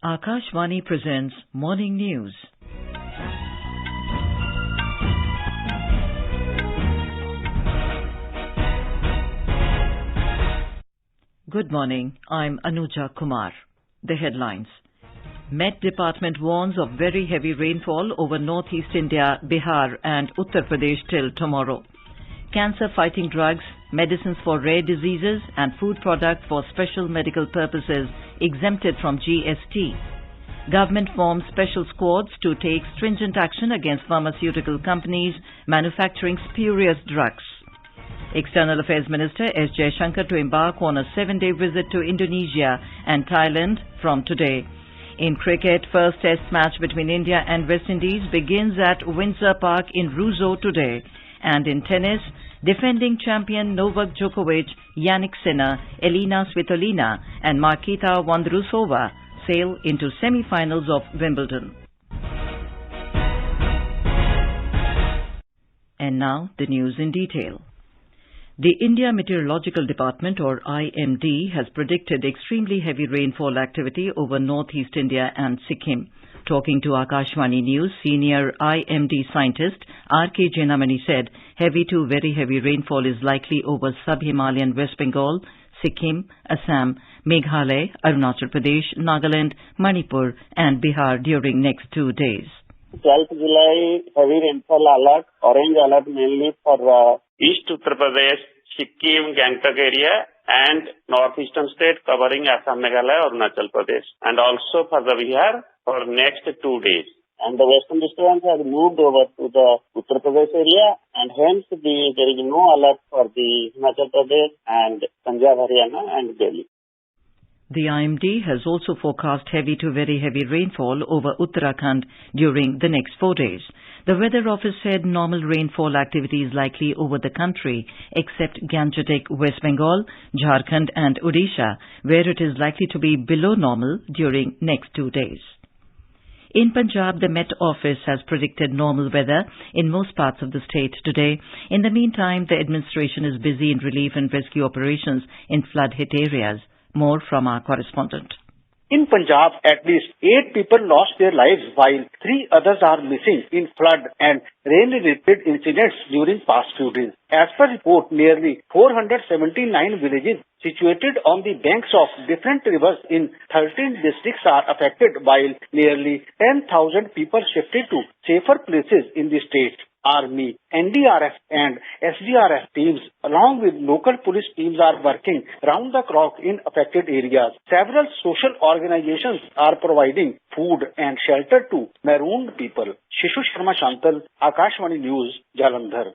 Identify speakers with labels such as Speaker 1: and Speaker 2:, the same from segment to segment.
Speaker 1: Akashvani presents Morning News. Good morning. I'm Anuja Kumar. The headlines. MeT Department warns of very heavy rainfall over northeast India, Bihar and Uttar Pradesh till tomorrow. Cancer-fighting drugs, medicines for rare diseases and food products for special medical purposes exempted from GST. Government forms special squads to take stringent action against pharmaceutical companies manufacturing spurious drugs. External Affairs Minister S Jaishankar to embark on a 7-day visit to Indonesia and Thailand from today. In cricket, first test match between India and West Indies begins at Windsor Park in Roseau today. And in tennis, defending champion Novak Djokovic, Jannik Sinner, Elina, Svitolina and Marketa Vondrousova sail into semifinals of Wimbeldon. And now the news in detail. The India Meteorological Department, or IMD, has predicted extremely heavy rainfall activity over northeast India and Sikkim. Talking to Akashvani News, senior IMD scientist R.K. Jenamani said heavy to very heavy rainfall is likely over sub-Himalayan West Bengal, Sikkim, Assam, Meghalaya, Arunachal Pradesh, Nagaland, Manipur and Bihar during next 2 days.
Speaker 2: 12th July, heavy rainfall alert, orange alert mainly for East Uttar Pradesh, Sikkim, Gangtok area and northeastern state covering Assam, Meghalaya, Arunachal Pradesh and also for the Bihar for next 2 days. And the western disturbance has moved over to the Uttar Pradesh area and hence there is no alert for the Himachal Pradesh and Punjab, Haryana and Delhi.
Speaker 1: The IMD has also forecast heavy to very heavy rainfall over Uttarakhand during the next 4 days. The Weather Office said normal rainfall activity is likely over the country except Gangetic, West Bengal, Jharkhand and Odisha, where it is likely to be below normal during next 2 days. In Punjab, the Met Office has predicted normal weather in most parts of the state today. In the meantime, the administration is busy in relief and rescue operations in flood-hit areas. More from our correspondent.
Speaker 3: In Punjab, at least 8 people lost their lives while 3 others are missing in flood and rain-related incidents during past few days. As per report, nearly 479 villages situated on the banks of different rivers in 13 districts are affected while nearly 10,000 people shifted to safer places in the state. Army, NDRF and SDRF teams along with local police teams are working round the clock in affected areas. Several social organizations are providing food and shelter to marooned people. Shishu Sharma Shantal, Akashvani News, Jalandhar.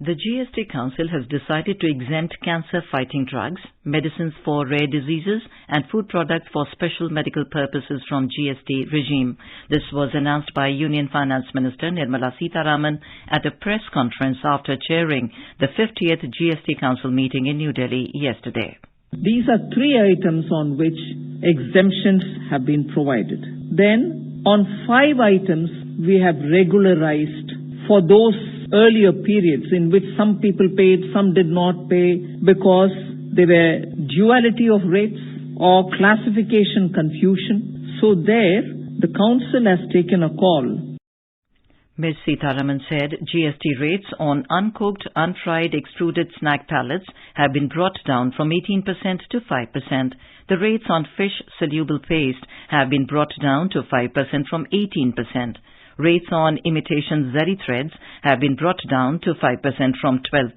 Speaker 1: The GST Council has decided to exempt cancer-fighting drugs, medicines for rare diseases and food products for special medical purposes from GST regime. This was announced by Union Finance Minister Nirmala Sitharaman at a press conference after chairing the 50th GST Council meeting in New Delhi yesterday.
Speaker 4: These are 3 items on which exemptions have been provided. Then, on 5 items, we have regularized for those earlier periods in which some people paid, some did not pay because there were duality of rates or classification confusion. So there, the Council has taken a call.
Speaker 1: Ms. Sitharaman said GST rates on uncooked, unfried, extruded snack pallets have been brought down from 18% to 5%. The rates on fish soluble paste have been brought down to 5% from 18%. Rates on imitation zari threads have been brought down to 5% from 12%.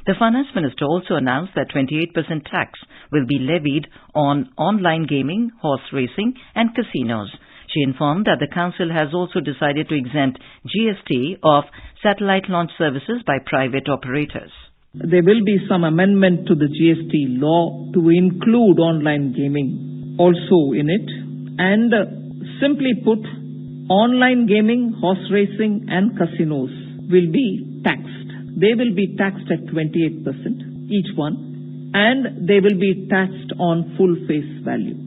Speaker 1: The Finance Minister also announced that 28% tax will be levied on online gaming, horse racing and casinos. She informed that the Council has also decided to exempt GST of satellite launch services by private operators.
Speaker 4: There will be some amendment to the GST law to include online gaming also in it. And simply put, online gaming, horse racing and casinos will be taxed. They will be taxed at 28% each one and they will be taxed on full face value.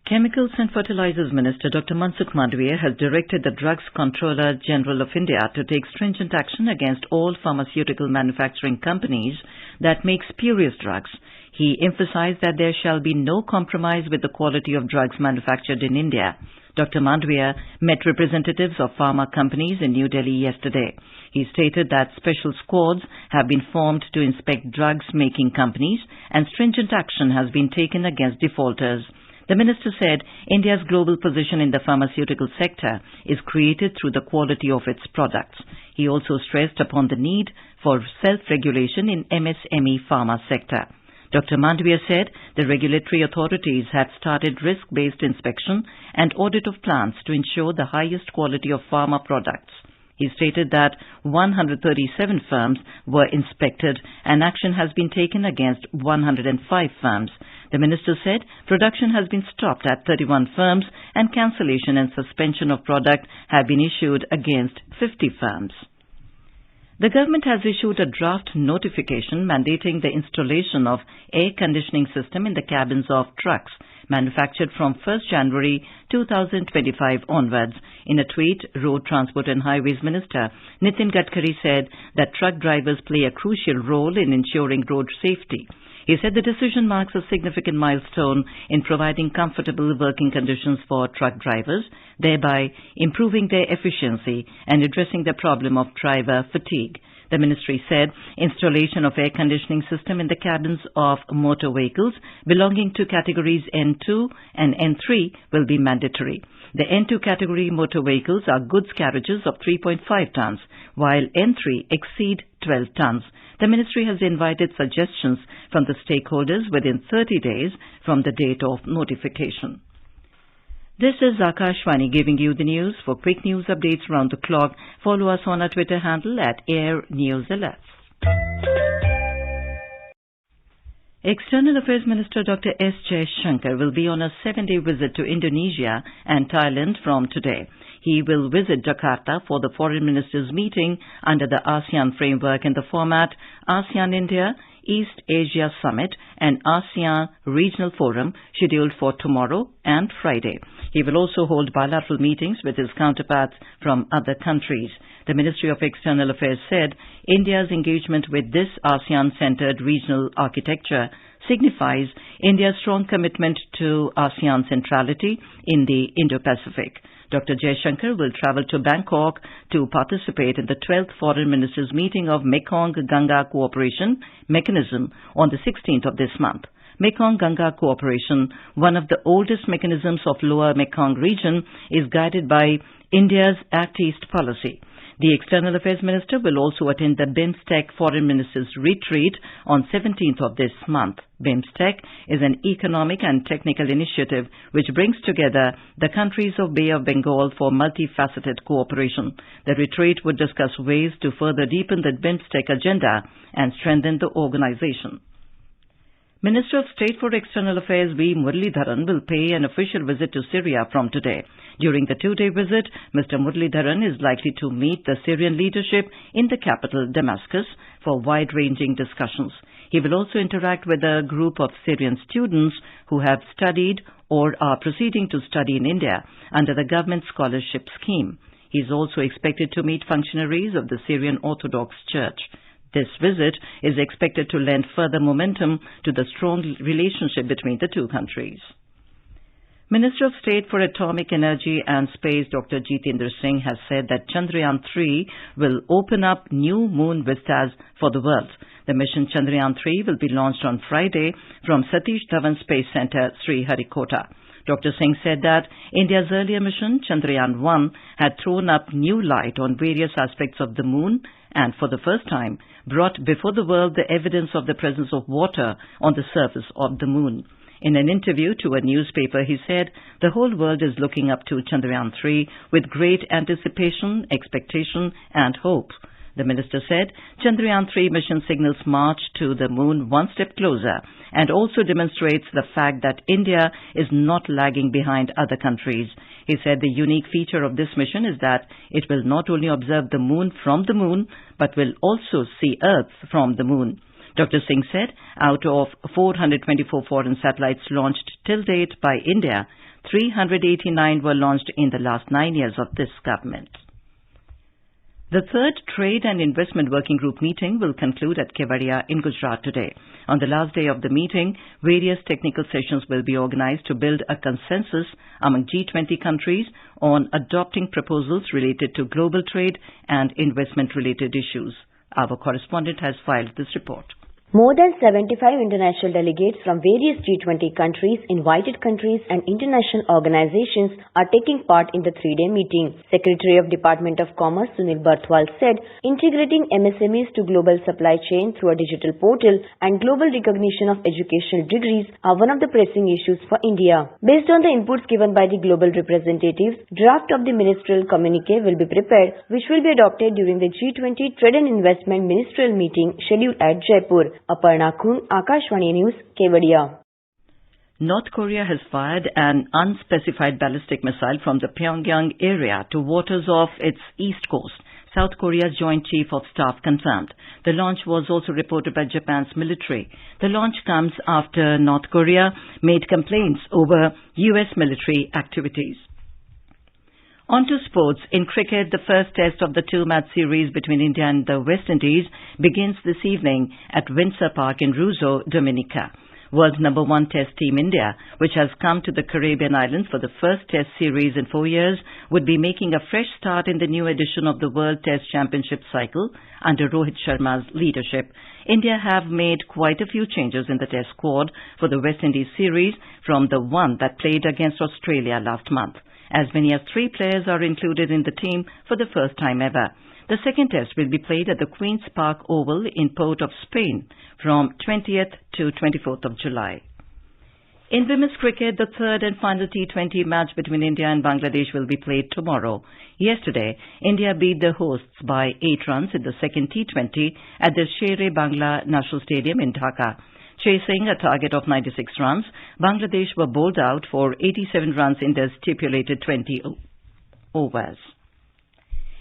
Speaker 1: Chemicals and Fertilizers Minister Dr. Mansukh Mandavia has directed the Drugs Controller General of India to take stringent action against all pharmaceutical manufacturing companies that make spurious drugs. He emphasized that there shall be no compromise with the quality of drugs manufactured in India. Dr. Mandavia met representatives of pharma companies in New Delhi yesterday. He stated that special squads have been formed to inspect drugs-making companies and stringent action has been taken against defaulters. The minister said India's global position in the pharmaceutical sector is created through the quality of its products. He also stressed upon the need for self-regulation in MSME pharma sector. Dr. Mandavia said the regulatory authorities had started risk-based inspection and audit of plants to ensure the highest quality of pharma products. He stated that 137 firms were inspected and action has been taken against 105 firms. The minister said production has been stopped at 31 firms and cancellation and suspension of product have been issued against 50 firms. The government has issued a draft notification mandating the installation of air conditioning system in the cabins of trucks manufactured from 1st January 2025 onwards. In a tweet, Road Transport and Highways Minister Nitin Gadkari said that truck drivers play a crucial role in ensuring road safety. He said the decision marks a significant milestone in providing comfortable working conditions for truck drivers, thereby improving their efficiency and addressing the problem of driver fatigue. The ministry said installation of air conditioning system in the cabins of motor vehicles belonging to categories N2 and N3 will be mandatory. The N2 category motor vehicles are goods carriages of 3.5 tons, while N3 exceed 12 tons. The ministry has invited suggestions from the stakeholders within 30 days from the date of notification. This is Akashvani giving you the news. For quick news updates round the clock, follow us on our Twitter handle at Air News Alerts. External Affairs Minister Dr. S Jaishankar will be on a 7-day visit to Indonesia and Thailand from today. He will visit Jakarta for the Foreign Ministers meeting under the ASEAN framework in the format ASEAN-India East Asia Summit and ASEAN Regional Forum scheduled for tomorrow and Friday. He will also hold bilateral meetings with his counterparts from other countries. The Ministry of External Affairs said India's engagement with this ASEAN-centered regional architecture signifies India's strong commitment to ASEAN centrality in the Indo-Pacific. Dr. Jaishankar will travel to Bangkok to participate in the 12th Foreign Ministers meeting of Mekong-Ganga Cooperation Mechanism on the 16th of this month. Mekong-Ganga Cooperation, one of the oldest mechanisms of Lower Mekong region, is guided by India's Act East policy. The External Affairs Minister will also attend the BIMSTEC Foreign Ministers Retreat on 17th of this month. BIMSTEC is an economic and technical initiative which brings together the countries of Bay of Bengal for multifaceted cooperation. The retreat would discuss ways to further deepen the BIMSTEC agenda and strengthen the organization. Minister of State for External Affairs V. Muralidharan will pay an official visit to Syria from today. During the 2-day visit, Mr. Muralidharan is likely to meet the Syrian leadership in the capital, Damascus, for wide-ranging discussions. He will also interact with a group of Syrian students who have studied or are proceeding to study in India under the government scholarship scheme. He is also expected to meet functionaries of the Syrian Orthodox Church. This visit is expected to lend further momentum to the strong relationship between the two countries. Minister of State for Atomic Energy and Space Dr. Jitendra Singh has said that Chandrayaan-3 will open up new moon vistas for the world. The mission Chandrayaan-3 will be launched on Friday from Satish Dhawan Space Center, Sriharikota. Dr. Singh said that India's earlier mission, Chandrayaan-1, had thrown up new light on various aspects of the moon and, for the first time, brought before the world the evidence of the presence of water on the surface of the moon. In an interview to a newspaper, he said the whole world is looking up to Chandrayaan-3 with great anticipation, expectation and hope. The minister said Chandrayaan-3 mission signals march to the moon one step closer and also demonstrates the fact that India is not lagging behind other countries. He said the unique feature of this mission is that it will not only observe the moon from the moon, but will also see Earth from the moon. Dr. Singh said out of 424 foreign satellites launched till date by India, 389 were launched in the last 9 years of this government. The third Trade and Investment Working Group meeting will conclude at Kevadia in Gujarat today. On the last day of the meeting, various technical sessions will be organized to build a consensus among G20 countries on adopting proposals related to global trade and investment-related issues. Our correspondent has filed this report.
Speaker 5: More than 75 international delegates from various G20 countries, invited countries and international organizations are taking part in the three-day meeting. Secretary of Department of Commerce Sunil Barthwal said, integrating MSMEs to global supply chain through a digital portal and global recognition of educational degrees are one of the pressing issues for India. Based on the inputs given by the global representatives, draft of the ministerial communique will be prepared, which will be adopted during the G20 Trade and Investment Ministerial meeting scheduled at Jaipur. Aparna Khun, Akashvani News, Kevadia.
Speaker 1: North Korea has fired an unspecified ballistic missile from the Pyongyang area to waters off its east coast. South Korea's Joint Chief of Staff confirmed. The launch was also reported by Japan's military. The launch comes after North Korea made complaints over U.S. military activities. On to sports. In cricket, the first test of the two-match series between India and the West Indies begins this evening at Windsor Park in Roseau, Dominica. World's number one test team India, which has come to the Caribbean islands for the first test series in 4 years, would be making a fresh start in the new edition of the World Test Championship cycle under Rohit Sharma's leadership. India have made quite a few changes in the test squad for the West Indies series from the one that played against Australia last month. As many as 3 players are included in the team for the first time ever. The second test will be played at the Queen's Park Oval in Port of Spain from 20th to 24th of July. In women's cricket, the third and final T20 match between India and Bangladesh will be played tomorrow. Yesterday, India beat the hosts by 8 runs in the second T20 at the Sher-e Bangla National Stadium in Dhaka. Chasing a target of 96 runs, Bangladesh were bowled out for 87 runs in their stipulated 20 overs.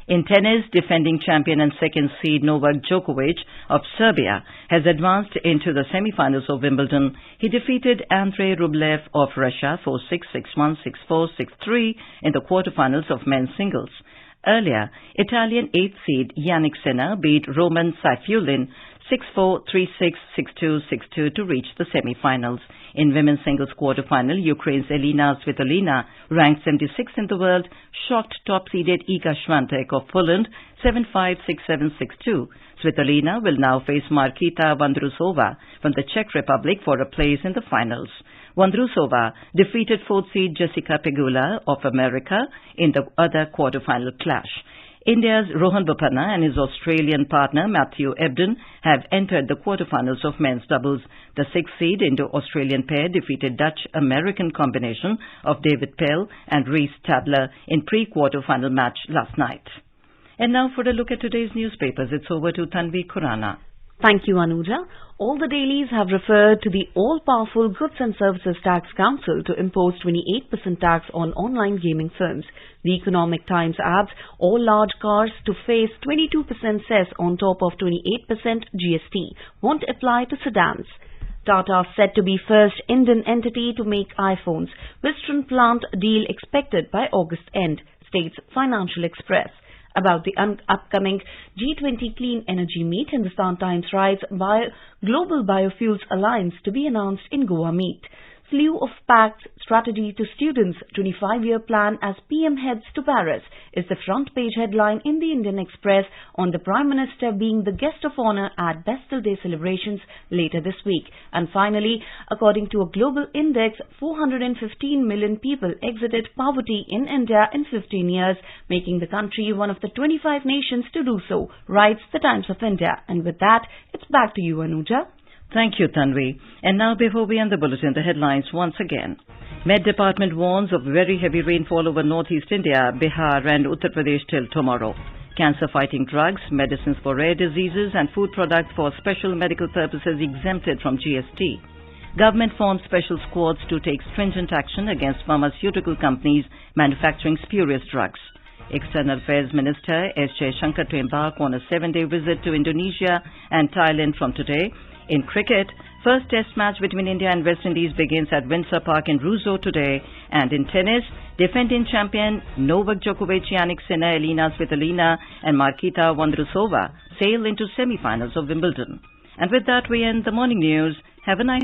Speaker 1: In tennis, defending champion and second seed Novak Djokovic of Serbia has advanced into the semifinals of Wimbeldon. He defeated Andrei Rublev of Russia 4-6, 6-1, 6-4, 6-3 in the quarterfinals of men's singles. Earlier, Italian 8th seed Jannik Sinner beat Roman Saifulin 6-4, 3-6, 6-2, 6-2 to reach the semi-finals. In women's singles quarter-final, Ukraine's Elina Svitolina, ranked 76th in the world, shocked top-seeded Iga Świątek of Poland 7-5, 6-7, 6-2. Svitolina will now face Marketa Vondrousova from the Czech Republic for a place in the finals. Vondrousova defeated 4th seed Jessica Pegula of America in the other quarter-final clash. India's Rohan Bopanna and his Australian partner Matthew Ebden have entered the quarterfinals of men's doubles. The 6th seed Indo-Australian pair defeated Dutch-American combination of David Pell and Reece Tabler in pre-quarterfinal match last night. And now for a look at today's newspapers. It's over to Tanvi Khurana.
Speaker 6: Thank you, Anuja. All the dailies have referred to the all-powerful Goods and Services Tax Council to impose 28% tax on online gaming films. The Economic Times adds all large cars to face 22% cess on top of 28% GST won't apply to sedans. Tata set to be first Indian entity to make iPhones. Western plant deal expected by August end, states Financial Express. About the upcoming G20 Clean Energy Meet, Hindustan Times writes Global Biofuels Alliance to be announced in Goa Meet. Slew of packed strategy to students, 25-year plan as PM heads to Paris is the front page headline in the Indian Express on the Prime Minister being the guest of honor at Bastille Day celebrations later this week. And finally, according to a global index, 415 million people exited poverty in India in 15 years, making the country one of the 25 nations to do so, writes the Times of India. And with that, it's back to you, Anuja.
Speaker 1: Thank you, Tanvi. And now, before we end the bulletin, the headlines once again. MeT Department warns of very heavy rainfall over northeast India, Bihar and Uttar Pradesh till tomorrow. Cancer-fighting drugs, medicines for rare diseases and food products for special medical purposes exempted from GST. Government forms special squads to take stringent action against pharmaceutical companies manufacturing spurious drugs. External Affairs Minister S Jaishankar to embark on a 7-day visit to Indonesia and Thailand from today. In cricket, first test match between India and West Indies begins at Windsor Park in Roseau today. And in tennis, defending champion Novak Djokovic, Jannik Sinner, Elina, Svitolina and Marketa, Vondrousova sail into semifinals of Wimbeldon. And with that, we end the morning news. Have a nice